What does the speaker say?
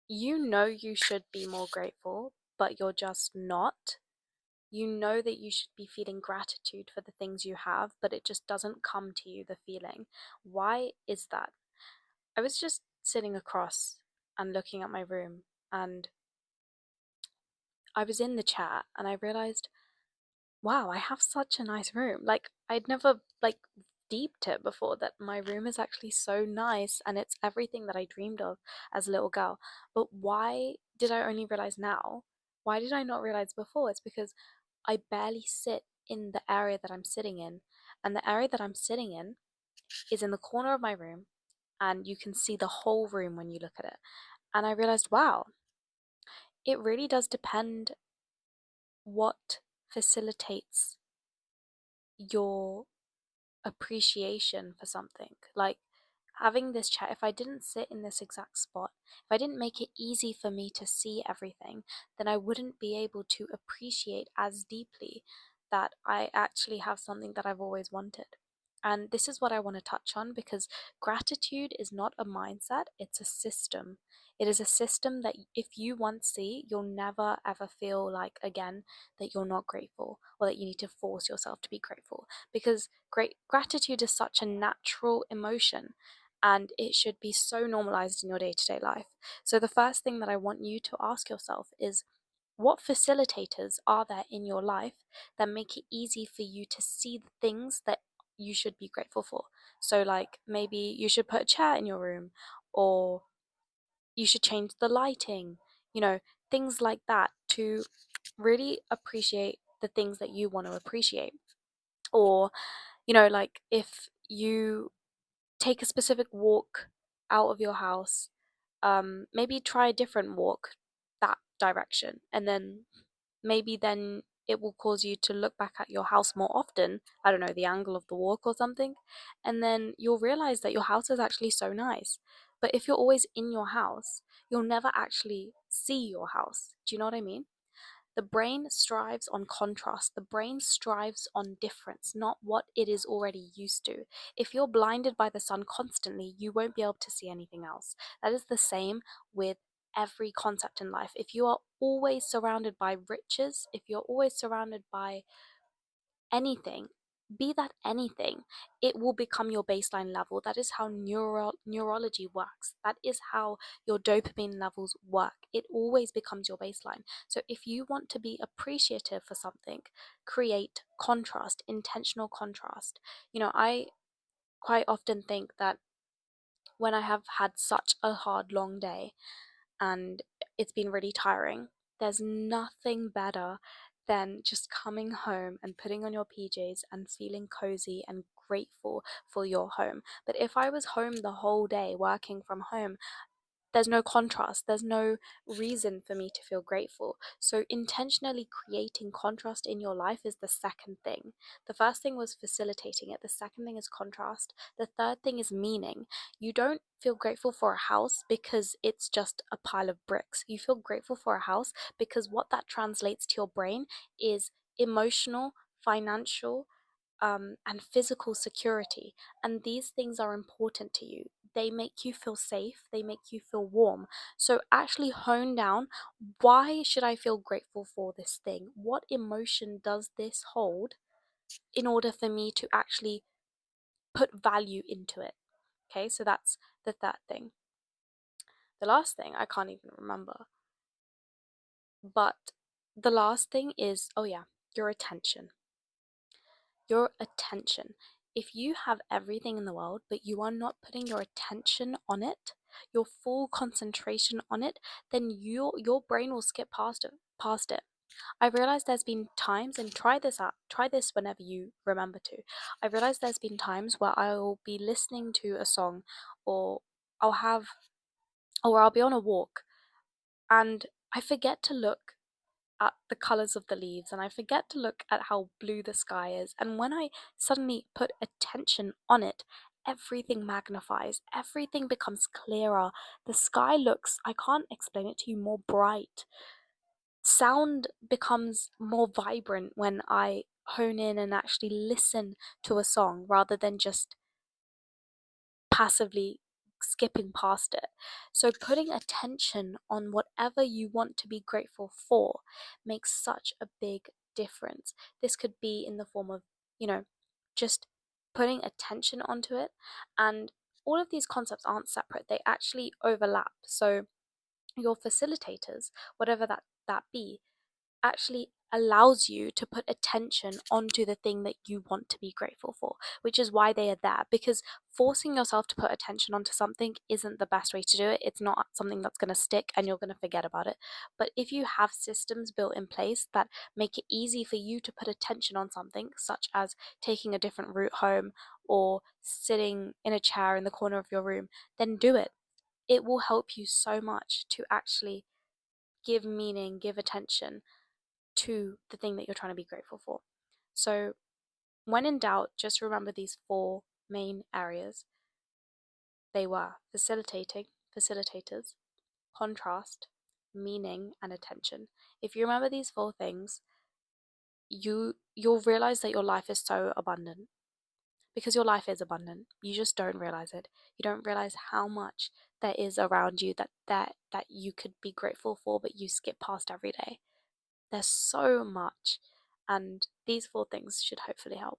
you know you should be more grateful, but you're just not. You know that you should be feeling gratitude for the things you have, but it just doesn't come to you, the feeling. Why is that? I was just sitting across and looking at my room, and I was in the chat and I realized, wow, I have such a nice room. Like, I'd never deeped it before that my room is actually so nice and it's everything that I dreamed of as a little girl. But why did I only realize now? Why did I not realize before? It's because I barely sit in the area that I'm sitting in. And the area that I'm sitting in is in the corner of my room, and you can see the whole room when you look at it. And I realized, wow, it really does depend what facilitates your appreciation for something. Like, having this chat, if I didn't sit in this exact spot, if I didn't make it easy for me to see everything, then I wouldn't be able to appreciate as deeply that I actually have something that I've always wanted. And this is what I want to touch on, because gratitude is not a mindset, it's a system. It is a system that if you once see, you'll never ever feel like again that you're not grateful or that you need to force yourself to be grateful, because gratitude is such a natural emotion and it should be so normalized in your day-to-day life. So the first thing that I want you to ask yourself is, what facilitators are there in your life that make it easy for you to see the things that you should be grateful for? So, like, maybe you should put a chair in your room, or you should change the lighting, you know, things like that, to really appreciate the things that you want to appreciate. Or, like, if you take a specific walk out of your house, maybe try a different walk that direction, and then it will cause you to look back at your house more often. I don't know, the angle of the walk or something. And then you'll realize that your house is actually so nice. But if you're always in your house, you'll never actually see your house. Do you know what I mean? The brain strives on contrast. The brain strives on difference, not what it is already used to. If you're blinded by the sun constantly, you won't be able to see anything else. That is the same with every concept in life. If you are always surrounded by riches, if you're always surrounded by anything, be that anything, it will become your baseline level. That is how neurology works. That is how your dopamine levels work. It always becomes your baseline. So if you want to be appreciative for something, create contrast, intentional contrast. I quite often think that when I have had such a hard, long day and it's been really tiring, there's nothing better than just coming home and putting on your PJs and feeling cozy and grateful for your home. But if I was home the whole day working from home, there's no contrast, there's no reason for me to feel grateful. So intentionally creating contrast in your life is the second thing. The first thing was facilitating it, the second thing is contrast, the third thing is meaning. You don't feel grateful for a house because it's just a pile of bricks. You feel grateful for a house because what that translates to your brain is emotional, financial, and physical security. And these things are important to you. They make you feel safe, they make you feel warm. So actually hone down, why should I feel grateful for this thing? What emotion does this hold in order for me to actually put value into it? Okay, so that's the third thing. The last thing, I can't even remember. But the last thing is, oh yeah, your attention. Your attention. If you have everything in the world, but you are not putting your attention on it, your full concentration on it, then your brain will skip past it. I realized there's been times, and try this out, try this whenever you remember to. I realized there's been times where I'll be listening to a song, or I'll have, or I'll be on a walk, and I forget to look at the colors of the leaves, and I forget to look at how blue the sky is. And when I suddenly put attention on it, everything magnifies, everything becomes clearer. The sky looks, I can't explain it to you, more bright. Sound becomes more vibrant when I hone in and actually listen to a song rather than just passively skipping past it. So putting attention on whatever you want to be grateful for makes such a big difference. This could be in the form of, just putting attention onto it. And all of these concepts aren't separate, they actually overlap. So your facilitators, whatever that be, actually allows you to put attention onto the thing that you want to be grateful for, which is why they are there. Because forcing yourself to put attention onto something isn't the best way to do it. It's not something that's going to stick and you're going to forget about it. But if you have systems built in place that make it easy for you to put attention on something, such as taking a different route home or sitting in a chair in the corner of your room, then do it. It will help you so much to actually give meaning, give attention to the thing that you're trying to be grateful for. So, when in doubt, just remember these four main areas. They were facilitators, contrast, meaning, and attention. If you remember these four things, you'll realize that your life is so abundant, because your life is abundant. You just don't realize it. You don't realize how much there is around you that you could be grateful for, but you skip past every day. There's so much, and these four things should hopefully help.